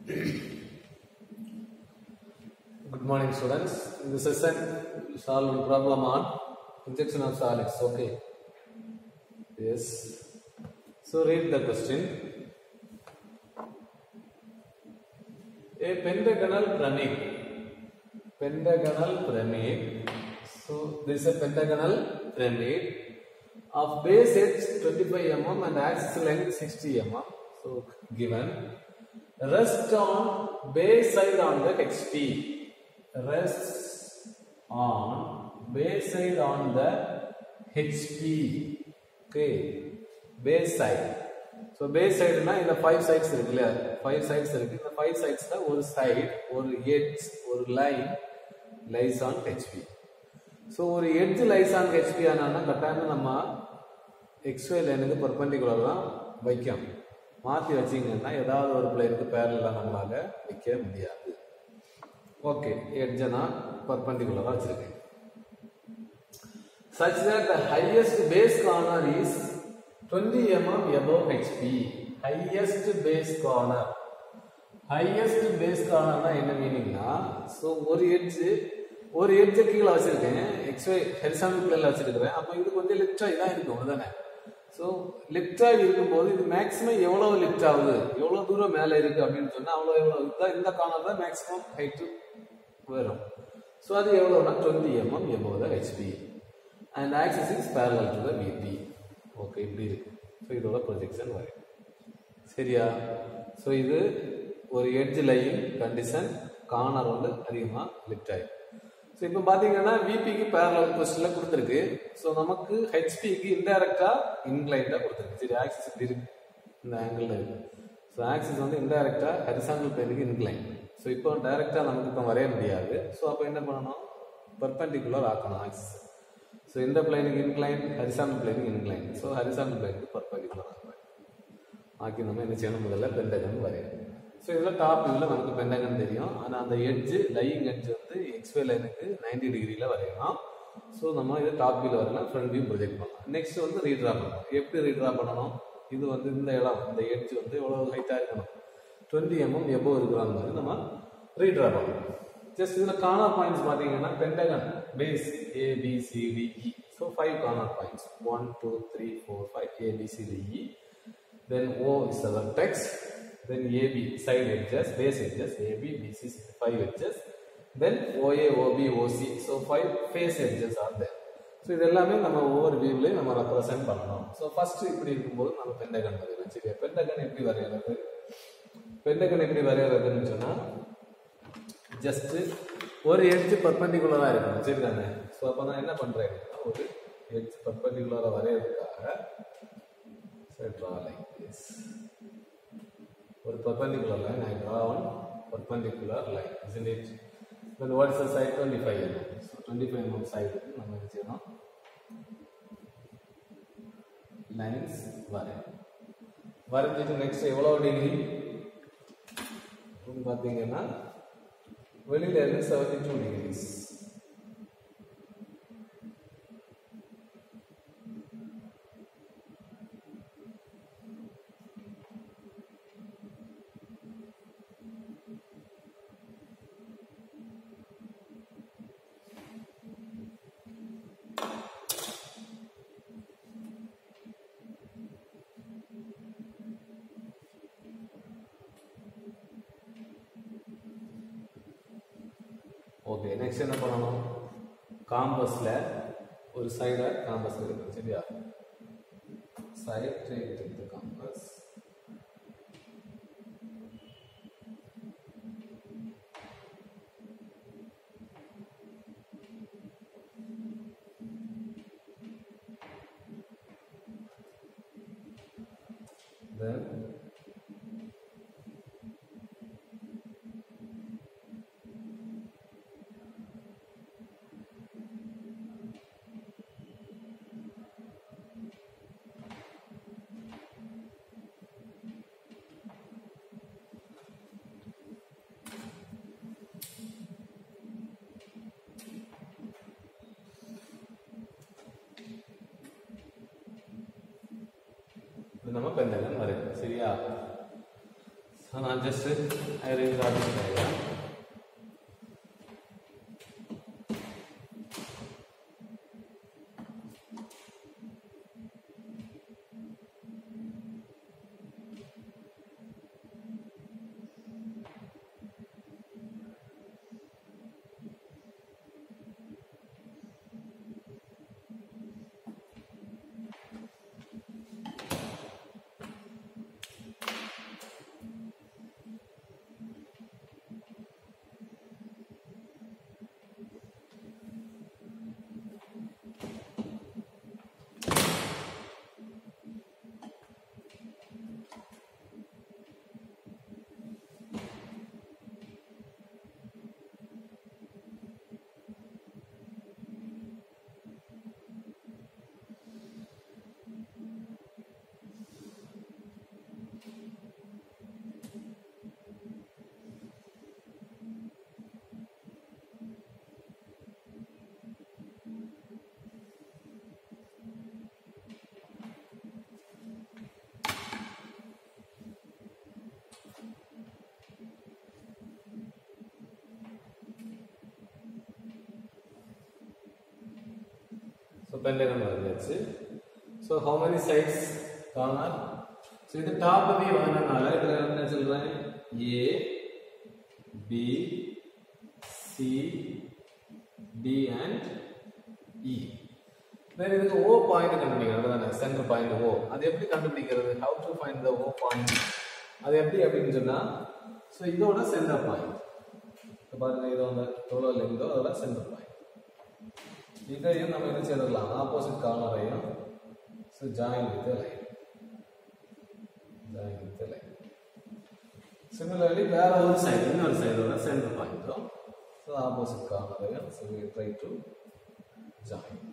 Good morning, students. In this session, we solve a problem on projection of solids. Okay. Yes. So read the question. A pentagonal pyramid. Pentagonal pyramid. So this is a pentagonal pyramid of base edge 25 mm and axis length 60 mm. So given. Rest on base side on the HP. Rests on base side on the HP. Okay. Base side. So base side na in the 5 sides irukla 5 sides irukku இந்த 5 sides la ஒரு side ஒரு edge ஒரு line lies on HP. So ஒரு edge lies on HP ஆனானா கட்டாயமா நம்ம XY லைனுக்கு perpendicular தான் வைக்கணும். மாத்தி வச்சீங்கன்னா ஏதாவது ஒரு பிளேனுக்கு parallel நம்மளால வைக்க முடியாது. ஓகே, எட்ஜ் நான் perpendicular வச்சிருக்கேன். Such that the highest base corner is 20 mm above HP. Highest base corner. Highest base corner na என்ன மீனிங்னா, சோ ஒரு எட்ஜ் கீழ வச்சிருக்கேன், XY ஹரிசாண்டல் பிளேன்ல வச்சிருக்கேன். அப்ப இது கொஞ்சம் லிஃப்ட் ஆகி தான் இருக்கும் அதானே. சோ லிஃப்ட் ஆகி இருக்கும்போது இது மேக்ஸிமம் எவ்வளவு லிஃப்ட் ஆகுது, எவ்வளவு தூரம் மேல இருக்கு அப்படின்னு சொன்னா எவ்வளவு இந்த கார்னர் தான் மேக்ஸிமம் ஹைட் வரும். சோ அது எவ்வளவுனா 20 mm above the HP and axis is parallel to the VP. Okay, இப்படி இருக்கு. சோ இதோட ப்ரொஜெக்ஷன் வரும். சரியா? சோ இது ஒரு எட்ஜ் லைன் கண்டிஷன், கார்னர் வந்து அதிகமா லிஃப்ட் ஆகி. ஸோ இப்போ பார்த்தீங்கன்னா விபிக்கு பேரலல் பொசிஷன்ல கொடுத்துருக்கு. ஸோ நமக்கு ஹெச்பிக்கு இன்டைரக்டா இன்க்ளைண்டா கொடுத்துருக்கு. சரி, ஆக்சிஸ் இப்படி இருக்கு, இந்த ஆங்கிள் இருக்கு. ஸோ ஆக்சிஸ் வந்து இன்டைரக்டா ஹரிசாண்டல் பிளேனுக்கு இன்க்ளைன். ஸோ இப்போ டைரக்டா நமக்கு இப்போ வரைய முடியாது. ஸோ அப்போ என்ன பண்ணணும், பர்பெண்டிகுலர் ஆக்கணும் ஆக்சிஸ். ஸோ இந்த பிளேனுக்கு இன்க்ளைன், ஹரிசாண்டல் பிளேனுக்கு இன்க்ளைன். ஸோ ஹரிசாண்டல் பிளேனுக்கு பர்பெண்டிகுலர் ஆக்கணும். ஆக்கி நம்ம என்ன செய்யணும், முதல்ல பென்டகன் வரையணும். ஸோ இதில் டாப் வியூவில் நமக்கு பென்டகன் தெரியும். ஆனால் அந்த எட்ஜ் லையிங் எட்ஜ் வந்து XY லைனுக்கு 90 டிகிரியில் வரையணும். ஸோ நம்ம இதை டாப் வியூவில் வரையலாம், ஃப்ரண்ட் வியூ ப்ரொஜெக்ட் பண்ணலாம். நெக்ஸ்ட் வந்து ரீட்ரா பண்ணணும். எப்படி ரீட்ரா பண்ணணும், இது வந்து இந்த இடம், இந்த எட்ஜ் வந்து எவ்வளோ ஹைட்டாக இருக்கணும், 20 mm எபோவ் இருக்கிற மாதிரி நம்ம ரீட்ரா பண்ணணும். ஜஸ்ட் இதில் கார்னர் பாயிண்ட்ஸ் பார்த்தீங்கன்னா pentagon base ABCDE. So 5 corner points, 1 2 3 4 5 ABCDE. Then O is the vertex. Then AB side edges, base edges, AB, BC 5 edges. Then OA, OB, OC. So 5 face edges are there. So இது எல்லாமே நம்ம ஒவ்வொரு வியூல நம்ம represent பண்ணணும். So first இப்படி இருக்கும்போது நம்ம பென்டகன் வரையலாம். சரியா? பென்டகன் எப்படி வரையறது, பென்டகன் எப்படி வரையறதுன்னு சொன்னா ஜஸ்ட் ஒரு எட்ஜ் பர்பெண்டிகுலரா இருக்கணும். சரிதானே? ஸோ அப்போ நான் என்ன பண்றேன், ஒரு edge பர்பெண்டிகுலரா வரையறதுக்காக draw like this. Or perpendicular line, I draw one perpendicular line, isn't it? Then what is the side? 25 mm. So 25 mm side நம்ம என்ன செய்யணும், lines வரைஞ்சிட்டு நெக்ஸ்ட் எவ்வளவு டிகிரி பார்த்தீங்கன்னா வெளியில இருந்து 72 டிகிரிஸ். ஓகே, நெக்ஸ்ட் என்ன பண்ணணும், காம்பஸ்ல ஒரு சைடை காம்பஸ் எடுக்கணும். சரியா? சைட் எடுத்து காம்பஸ், then நம்ம பென்டகன் வரையணும். சரியா? நான் just I read diagram. So pentagon varayachchu. So how many sides corner? So idu top view vanadala idhula enna solran A, B, C, D and E. Then idukku O point kandupidikradhu center point O. Adu eppadi kandupidikradhu? How to find the O point? Adu eppadi appdinu sonna, so idoda center point. So பாருங்க இது வந்து எவ்வளோ லெங்தோ அதோட centre point. இதையும் நம்ம என்ன செய்யலாம், opposite கார்னரையும் so join with line, join with line. Similarly வேற ஒரு சைடு, இன்னொரு சைடோட சென்டர் பாயிண்ட்டும் ஸோ ஆப்போசிட் கார்னரையும் so we try to join.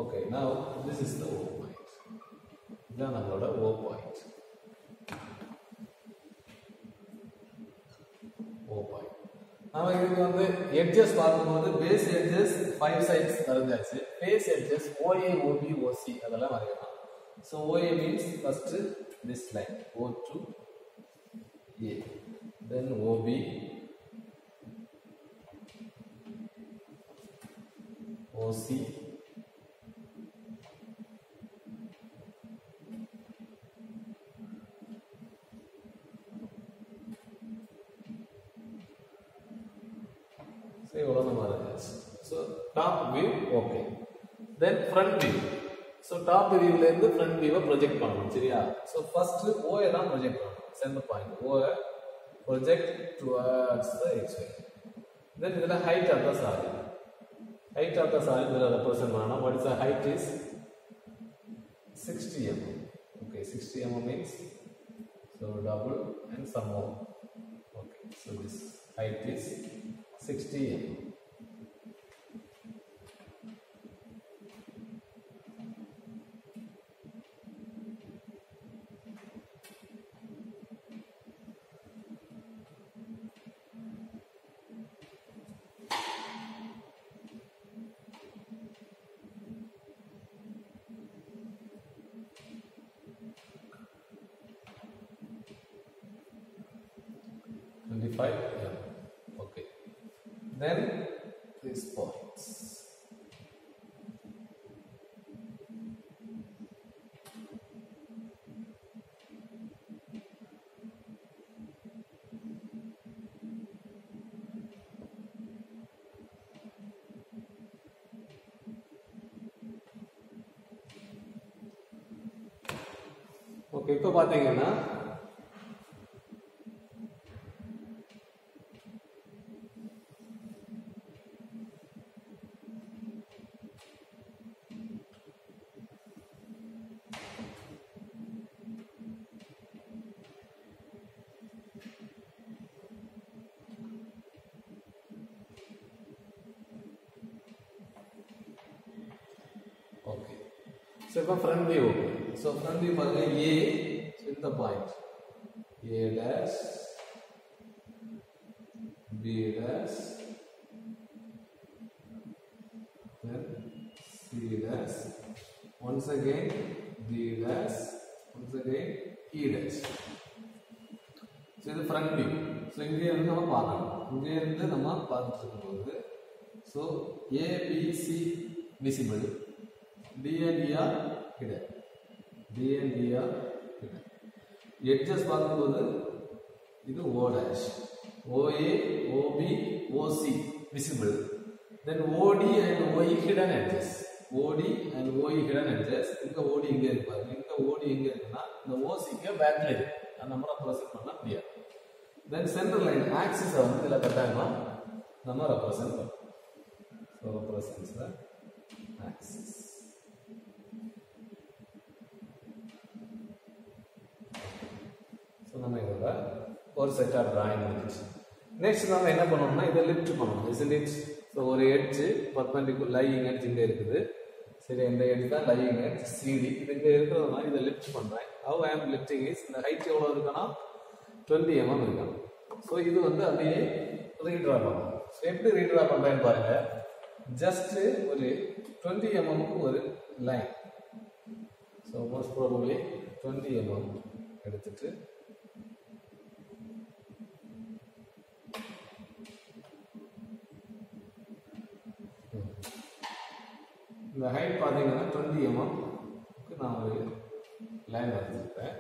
Okay, now this is the O point. இதுதான் நம்மளோட O பாயிண்ட். நாம இதுக்கு வந்து எட்ஜஸ் பார்க்கும்போது பேஸ் எட்ஜஸ் 5 சைட்ஸ் வரைஞ்சாச்சு. Face edges OA, OB, OC அதெல்லாம் வரையலாம். So OA means first this line O to A, then OB, OC, so top view, okay, then front view. So top view la irundhu front view project pannom, seriya? So first O la project pannom, center point O project towards the XY. Then idla height of the saree, height of the saree idla represent panna. What is the height is 60 mm. Okay, 60 mm means so double and some more. Okay, so this height is 60 mm. Okay, then these points. Okay, இப்போ பாத்தீங்கன்னா okay, so இப்போ front view. So front view பாருங்க A, so இந்த point A dash, B dash, then C dash, once again D dash, It's again E dash. So இது front view. So இங்கே இருந்து நம்ம பார்க்கணும். இங்கே இருந்து நம்ம பார்த்துட்டு இருக்கும்போது so A, B, C visible. D and E are hidden. D and E are hidden. Edges பார்க்கும்போது இது O dash. OA, OB, OC visible. Then OD and OE hidden edges. OD and OE hidden edges. இங்க OD இங்க இருக்கு பாருங்க. இங்க OD இங்க இருக்குன்னா இந்த OC க்கு பேக்ல இருக்கு. அந்த நம்ம ரெப்ரசன்ட் பண்ணா clear. Then center line axis வந்து இதல கட்டாயமா நம்ம ரெப்ரசன்ட் பண்ணோம். So represents the axis. So நம்ம இதோட ஒரு செட் ஆஃப் டிராயிங் முடிஞ்சிச்சு. நெக்ஸ்ட் நாம என்ன பண்ணனும்னா இத லிஃப்ட் பண்ணனும். isn't it? So ஒரு எட்ஜ் perpendicular lying edge இங்க இருக்குது. சரி இந்த எட்ஜ் தான் lying edge CD. இது இங்க இருக்குறதுனால இத லிஃப்ட் பண்றேன். How I am lifting is இந்த ஹைட் எவ்வளவு இருக்குன்னா 20 mm இருக்கும். So இது வந்து அப்படியே ரீட்ரா பண்ணனும். So எப்படி ரீட்ரா பண்றேன்னு பாருங்க. ஜஸ்ட் ஒரு 20 mm க்கு ஒரு line. So most probably 20 mm எடுத்துட்டு இந்த ஹைட் பாத்தீங்கன்னா 20 mm க்கு நான் ஒரு லைன் வரைஞ்சிருக்கேன்.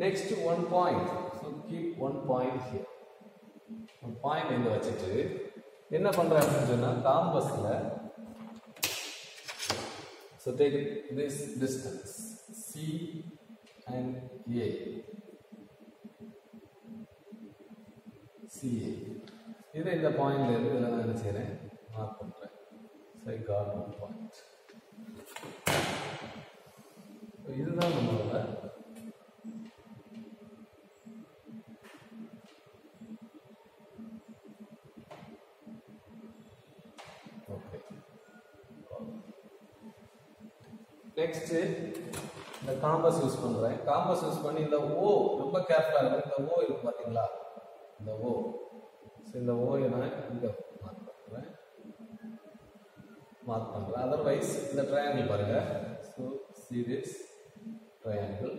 Next 1 point. So keep 1 point here. 1 point இங்க வச்சிட்டு என்ன பண்றேன் அப்படினு சொன்னா காம்பஸ்ல so take this distance C and A. CA. இத இந்த பாயிண்ட்ல இருந்து இதெல்லாம் நான் என்ன செய்றேன் மார்க் பண்றேன். So I got 1 point. So இதுதான் நம்மளோட நெக்ஸ்ட் இந்த காம்பஸ் யூஸ் பண்றேன். காம்பஸ் யூஸ் பண்ணி இந்த O ரொம்ப கேர்ஃபுல்லா இருக்கணும். இந்த O இருக்கு பாத்தீங்களா? இந்த O. சோ இந்த O நான் இங்க மார்க் பண்றேன். அதர்வைஸ் இந்த ட்ரையாங்கிள் பாருங்க. So see this triangle.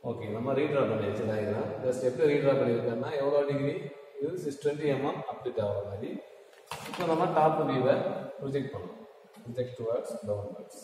Okay நம்ம ரீட்ரா பண்ணியாச்சு டயக்ராம். ஜஸ்ட் எப்படி ரீட்ரா பண்ணியிருக்கேன்னா எவ்வளோ டிகிரி இது 20 mm அப்டேட் ஆகிற மாதிரி. இப்போ நம்ம டாப் வியூவை ப்ரொஜெக்ட் பண்ணணும். Project towards downwards.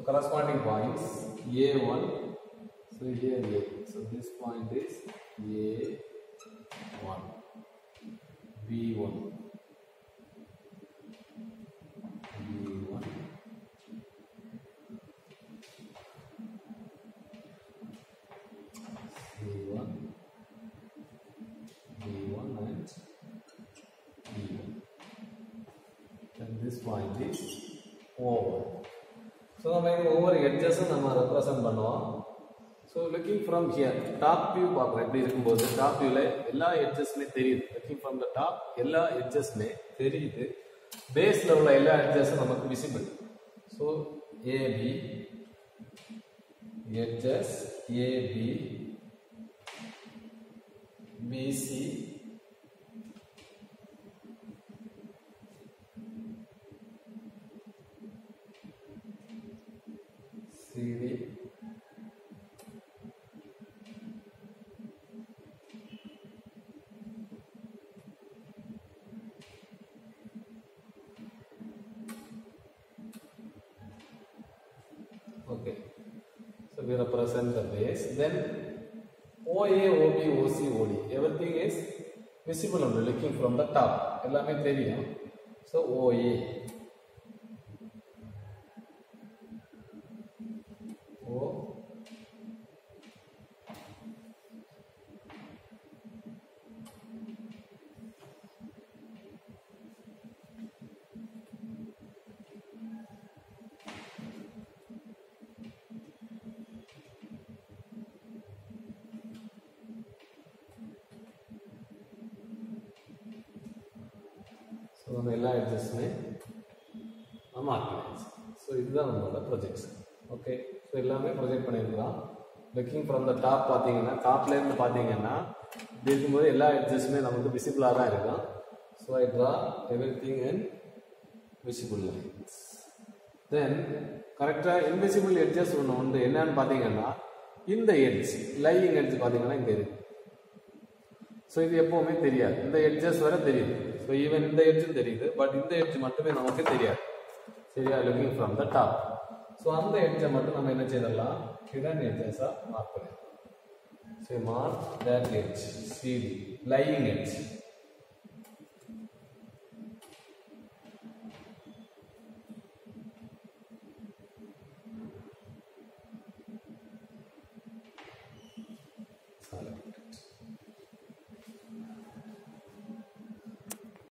corresponding points A1. So here A. So this point is A1, B1, B1, C1, B1 and B1. And this point is O1. So we over edges represent பண்ணுவோம். So looking from here, top view பார்க்கலாம் எப்படி இருக்கும்போது top viewல எல்லா edgesமே தெரியுது. Looking from the top எல்லா edgesமே தெரியுது. Baseல உள்ள எல்லா edgesம் நமக்கு visible. So AB edges AB BC CD okay, so we represent the base. Then OA, OB, OC, OD, everything is visible only looking from the top. எல்லாமே தெரியும். So OA, O, so நம்ம எல்லா edgesமே mark பண்ணியாச்சு. So இதுதான் நம்மளோட projection. Okay, so எல்லாமே project பண்ணியிருக்கலாம். Looking from the top பார்த்தீங்கன்னா, டாப்லேருந்து பார்த்தீங்கன்னா இப்படி இருக்கும்போது எல்லா எட்ஜஸ்மே நமக்கு விசிபிளாக தான் இருக்கும். So I draw everything in visible lines. Then கரெக்டாக இன்விசிபிள் எட்ஜஸ் ஒன்று உண்டு. என்னன்னு பார்த்தீங்கன்னா, இந்த எட்ஜ் லையிங் எட்ஜ் பார்த்தீங்கன்னா இங்கே இருக்கு. ஸோ இது எப்போவுமே தெரியாது. இந்த எட்ஜஸ் வர தெரியுது. ஸோ ஈவன் இந்த எட்ஜும் தெரியுது, பட் இந்த எட்ஜ் மட்டுமே நமக்கு தெரியாது. சரியா, looking from the top. So அந்த எட்ஜை மட்டும் நம்ம என்ன செய்யலாம், ஹிடன் எட்ஜஸாக மார்க் பண்ணிடலாம். So mark that edge CD lying edge. Select.